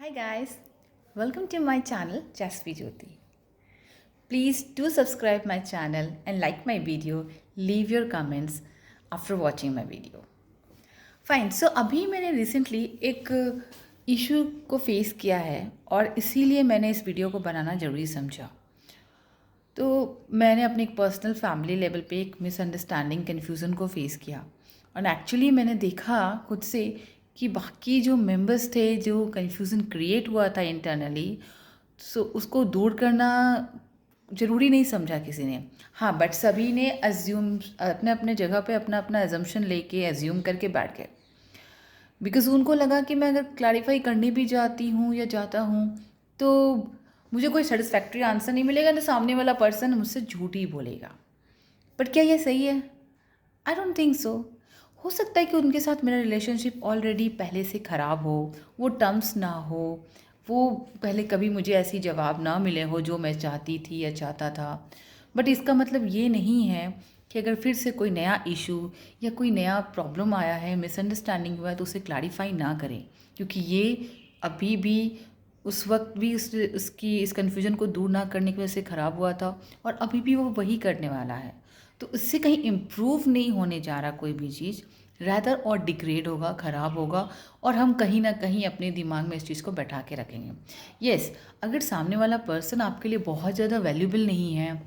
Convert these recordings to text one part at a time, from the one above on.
Hi guys, welcome to my channel Jasvi Jyoti. Please do subscribe my channel and like my video. Leave your comments after watching my video. Fine अभी मैंने recently एक issue को face किया है और इसीलिए मैंने इस वीडियो को बनाना ज़रूरी समझा। तो मैंने अपने एक पर्सनल फैमिली लेवल पे एक मिसअंडरस्टैंडिंग कन्फ्यूज़न को फेस किया और एक्चुअली मैंने देखा खुद से कि बाकी जो मेंबर्स थे जो कन्फ्यूज़न क्रिएट हुआ था इंटरनली, सो उसको दूर करना ज़रूरी नहीं समझा किसी ने। हाँ, बट सभी ने अज्यूम अपने अपने जगह पे अपना अपना एजम्पशन लेके एज्यूम करके बैठ गए, बिकॉज़ उनको लगा कि मैं अगर क्लैरिफाई करने भी जाती हूँ या जाता हूँ तो मुझे कोई सेटिस्फैक्ट्री आंसर नहीं मिलेगा, तो सामने वाला पर्सन मुझसे झूठ ही बोलेगा। बट क्या ये सही है? I don't think so. हो सकता है कि उनके साथ मेरा रिलेशनशिप ऑलरेडी पहले से ख़राब हो, वो टर्म्स ना हो, वो पहले कभी मुझे ऐसी जवाब ना मिले हो जो मैं चाहती थी या चाहता था। बट इसका मतलब ये नहीं है कि अगर फिर से कोई नया इशू या कोई नया प्रॉब्लम आया है, मिसअंडरस्टैंडिंग हुआ है, तो उसे क्लैरिफाई ना करें, क्योंकि ये अभी भी उस वक्त भी उसकी इस कन्फ्यूजन को दूर ना करने की वजह से ख़राब हुआ था और अभी भी वो वही करने वाला है। तो उससे कहीं इम्प्रूव नहीं होने जा रहा कोई भी चीज़, रैदर और डिग्रेड होगा, ख़राब होगा और हम कहीं ना कहीं अपने दिमाग में इस चीज़ को बैठा के रखेंगे। येस, अगर सामने वाला पर्सन आपके लिए बहुत ज़्यादा वैल्यूबल नहीं है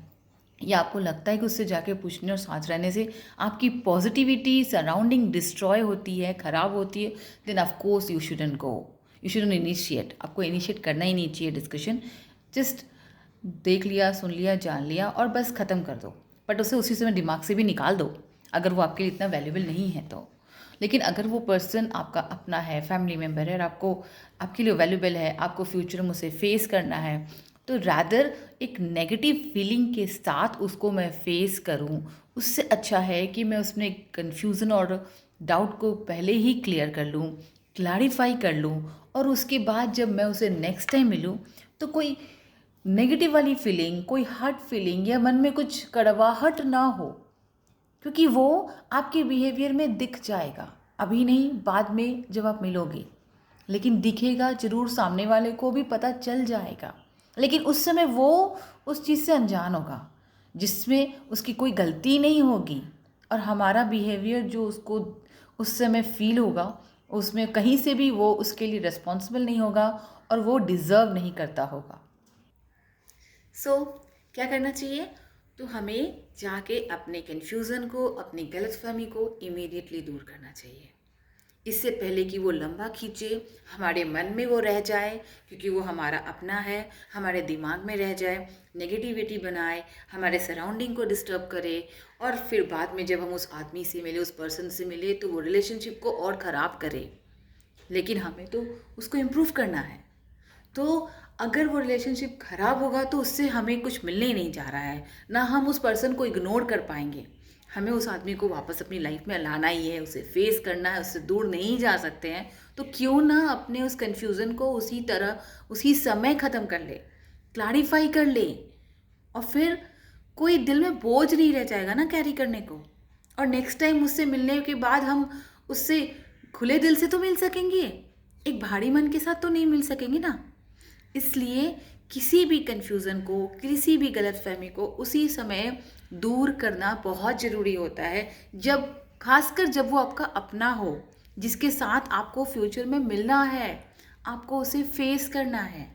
या आपको लगता है कि उससे जाके पूछने और साथ रहने से आपकी पॉजिटिविटी सराउंडिंग डिस्ट्रॉय होती है, ख़राब होती है, then of course you shouldn't go, you shouldn't initiate. आपको इनिशिएट करना ही नहीं चाहिए डिस्कशन। जस्ट देख लिया, सुन लिया, जान लिया और बस ख़त्म कर दो। बट उसे उसी समय दिमाग से भी निकाल दो अगर वो आपके लिए इतना वैल्यूबल नहीं है तो। लेकिन अगर वो पर्सन आपका अपना है, फैमिली मेम्बर है और आपके लिए वैल्यूबल है, आपको फ्यूचर में उसे फेस करना है, तो रैदर एक नेगेटिव फीलिंग के साथ उसको मैं फेस करूं, उससे अच्छा है कि मैं उसमें कन्फ्यूज़न और डाउट को पहले ही क्लियर कर लूं, क्लैरिफाई कर लूं और उसके बाद जब मैं उसे नेक्स्ट टाइम मिलूं तो कोई नेगेटिव वाली फीलिंग, कोई हर्ट फीलिंग या मन में कुछ कड़वाहट ना हो, क्योंकि वो आपके बिहेवियर में दिख जाएगा। अभी नहीं, बाद में जब आप मिलोगे, लेकिन दिखेगा ज़रूर, सामने वाले को भी पता चल जाएगा। लेकिन उस समय वो उस चीज़ से अनजान होगा जिसमें उसकी कोई गलती नहीं होगी और हमारा बिहेवियर जो उसको उस समय फील होगा उसमें कहीं से भी वो उसके लिए रिस्पॉन्सिबल नहीं होगा और वो डिज़र्व नहीं करता होगा। क्या करना चाहिए? तो हमें जाके अपने कन्फ्यूज़न को, अपनी गलतफहमी को इमीडिएटली दूर करना चाहिए, इससे पहले कि वो लंबा खींचे, हमारे मन में वो रह जाए, क्योंकि वो हमारा अपना है, हमारे दिमाग में रह जाए, नेगेटिविटी बनाए, हमारे सराउंडिंग को डिस्टर्ब करे और फिर बाद में जब हम उस आदमी से मिले, उस पर्सन से मिले, तो वो रिलेशनशिप को और ख़राब करे। लेकिन हमें तो उसको इम्प्रूव करना है। तो अगर वो रिलेशनशिप ख़राब होगा तो उससे हमें कुछ मिलने ही नहीं जा रहा है, ना हम उस पर्सन को इग्नोर कर पाएंगे। हमें उस आदमी को वापस अपनी लाइफ में लाना ही है, उसे फेस करना है, उससे दूर नहीं जा सकते हैं। तो क्यों ना अपने उस कन्फ्यूज़न को उसी तरह उसी समय ख़त्म कर ले, क्लैरिफाई कर ले और फिर कोई दिल में बोझ नहीं रह जाएगा ना कैरी करने को। और नेक्स्ट टाइम उससे मिलने के बाद हम उससे खुले दिल से तो मिल सकेंगे, एक भारी मन के साथ तो नहीं मिल सकेंगे ना। इसलिए किसी भी कन्फ्यूज़न को, किसी भी गलतफहमी को उसी समय दूर करना बहुत ज़रूरी होता है, जब खासकर जब वो आपका अपना हो, जिसके साथ आपको फ्यूचर में मिलना है, आपको उसे फेस करना है।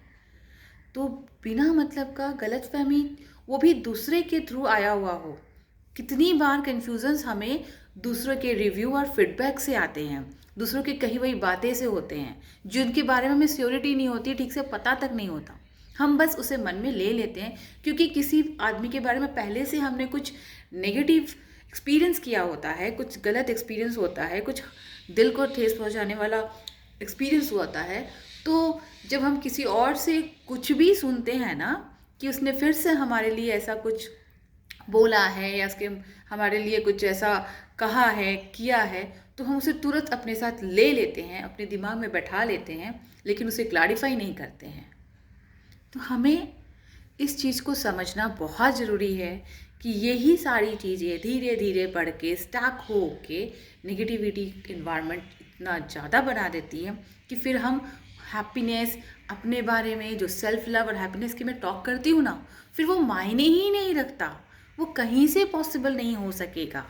तो बिना मतलब का गलतफहमी, वो भी दूसरे के थ्रू आया हुआ हो। कितनी बार कन्फ्यूज़न्स हमें दूसरों के रिव्यू और फीडबैक से आते हैं, दूसरों की कही हुई बातें से होते हैं, जिनके बारे में हमें श्योरिटी नहीं होती, ठीक से पता तक नहीं होता। हम बस उसे मन में ले लेते हैं क्योंकि किसी आदमी के बारे में पहले से हमने कुछ नेगेटिव एक्सपीरियंस किया होता है, कुछ गलत एक्सपीरियंस होता है, कुछ दिल को ठेस पहुंचाने वाला एक्सपीरियंस होता है। तो जब हम किसी और से कुछ भी सुनते हैं ना, कि उसने फिर से हमारे लिए ऐसा कुछ बोला है या उसके हमारे लिए कुछ ऐसा कहा है, किया है, तो हम उसे तुरंत अपने साथ ले लेते हैं, अपने दिमाग में बैठा लेते हैं, लेकिन उसे क्लैरिफाई नहीं करते हैं। तो हमें इस चीज़ को समझना बहुत ज़रूरी है कि यही सारी चीज़ें धीरे धीरे बढ़ के स्टैक हो के नेगेटिविटी इन्वायरमेंट इतना ज़्यादा बना देती है कि फिर हम हैप्पीनेस, अपने बारे में जो सेल्फ लव और हैप्पीनेस की मैं टॉक करती हूँ ना, फिर वो मायने ही नहीं रखता, वो कहीं से पॉसिबल नहीं हो सकेगा।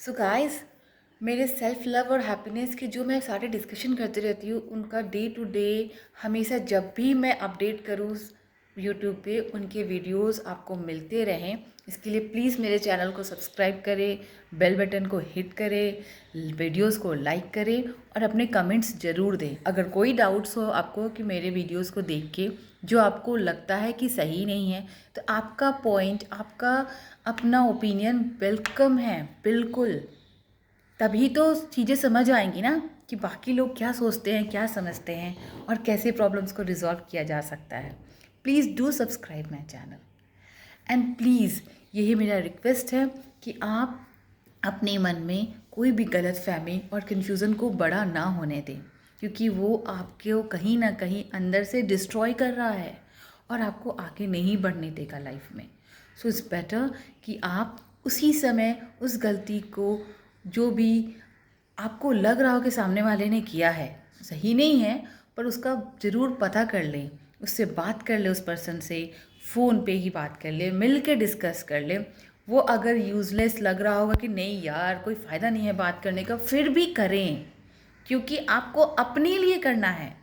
सो गाइस, मेरे सेल्फ लव और हैप्पीनेस की जो मैं सारे डिस्कशन करती रहती हूँ, उनका डे टू डे हमेशा जब भी मैं अपडेट करूँ यूट्यूब पे, उनके वीडियोस आपको मिलते रहें, इसके लिए प्लीज़ मेरे चैनल को सब्सक्राइब करें, बेल बटन को हिट करें, वीडियोस को लाइक करें और अपने कमेंट्स ज़रूर दें। अगर कोई डाउट्स हो आपको कि मेरे वीडियोस को देख के जो आपको लगता है कि सही नहीं है, तो आपका पॉइंट, आपका अपना ओपिनियन वेलकम है, बिल्कुल। तभी तो चीज़ें समझ आएंगी ना कि बाकी लोग क्या सोचते हैं, क्या समझते हैं और कैसे प्रॉब्लम्स को रिजॉल्व किया जा सकता है। Please do subscribe my channel and please यही मेरा रिक्वेस्ट है कि आप अपने मन में कोई भी गलत फहमी और कन्फ्यूज़न को बड़ा ना होने दें, क्योंकि वो आपको कहीं ना कहीं अंदर से डिस्ट्रॉय कर रहा है और आपको आगे नहीं बढ़ने देगा लाइफ में। सो इट्स बेटर कि आप उसी समय उस गलती को, जो भी आपको लग रहा हो कि सामने वाले ने किया है, सही नहीं है, पर उसका ज़रूर पता कर लें, उससे बात कर ले, उस पर्सन से फ़ोन पे ही बात कर ले, मिल के डिस्कस कर ले। वो अगर यूज़लेस लग रहा होगा कि नहीं यार कोई फ़ायदा नहीं है बात करने का, फिर भी करें, क्योंकि आपको अपने लिए करना है।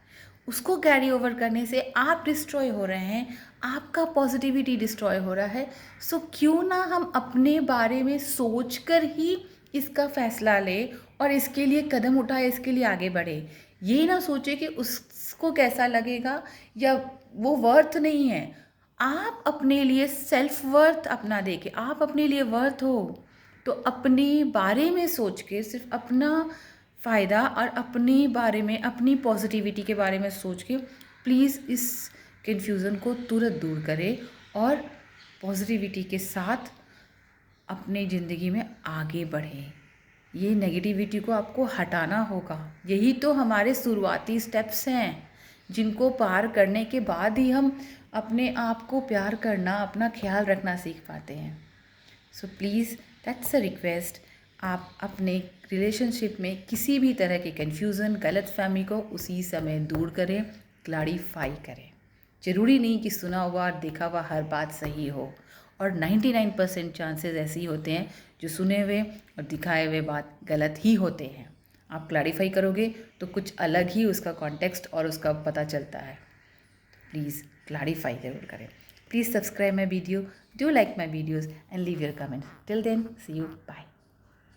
उसको कैरी ओवर करने से आप डिस्ट्रॉय हो रहे हैं, आपका पॉजिटिविटी डिस्ट्रॉय हो रहा है। सो क्यों ना हम अपने बारे में सोचकर ही इसका फैसला ले और इसके लिए कदम उठाए, इसके लिए आगे बढ़े। ये ना सोचे कि उसको कैसा लगेगा या वो वर्थ नहीं है। आप अपने लिए सेल्फ वर्थ अपना देके, आप अपने लिए वर्थ हो, तो अपने बारे में सोच के, सिर्फ अपना फ़ायदा और अपने बारे में, अपनी पॉजिटिविटी के बारे में सोच के प्लीज़ इस कन्फ्यूज़न को तुरंत दूर करें और पॉजिटिविटी के साथ अपनी ज़िंदगी में आगे बढ़ें। ये नेगेटिविटी को आपको हटाना होगा। यही तो हमारे शुरुआती स्टेप्स हैं, जिनको पार करने के बाद ही हम अपने आप को प्यार करना, अपना ख्याल रखना सीख पाते हैं। So please, that's a request, आप अपने रिलेशनशिप में किसी भी तरह के कन्फ्यूज़न, गलतफहमी को उसी समय दूर करें, क्लैरिफाई करें। ज़रूरी नहीं कि सुना हुआ और देखा हुआ हर बात सही हो, और 99% चांसेस ऐसे ही होते हैं जो सुने हुए और दिखाए हुए बात गलत ही होते हैं। आप क्लैरिफाई करोगे तो कुछ अलग ही उसका कॉन्टेक्स्ट और उसका पता चलता है। प्लीज़ क्लैरिफाई ज़रूर करें। Please subscribe my video, do like my videos and leave your comments. Till then, see you, bye.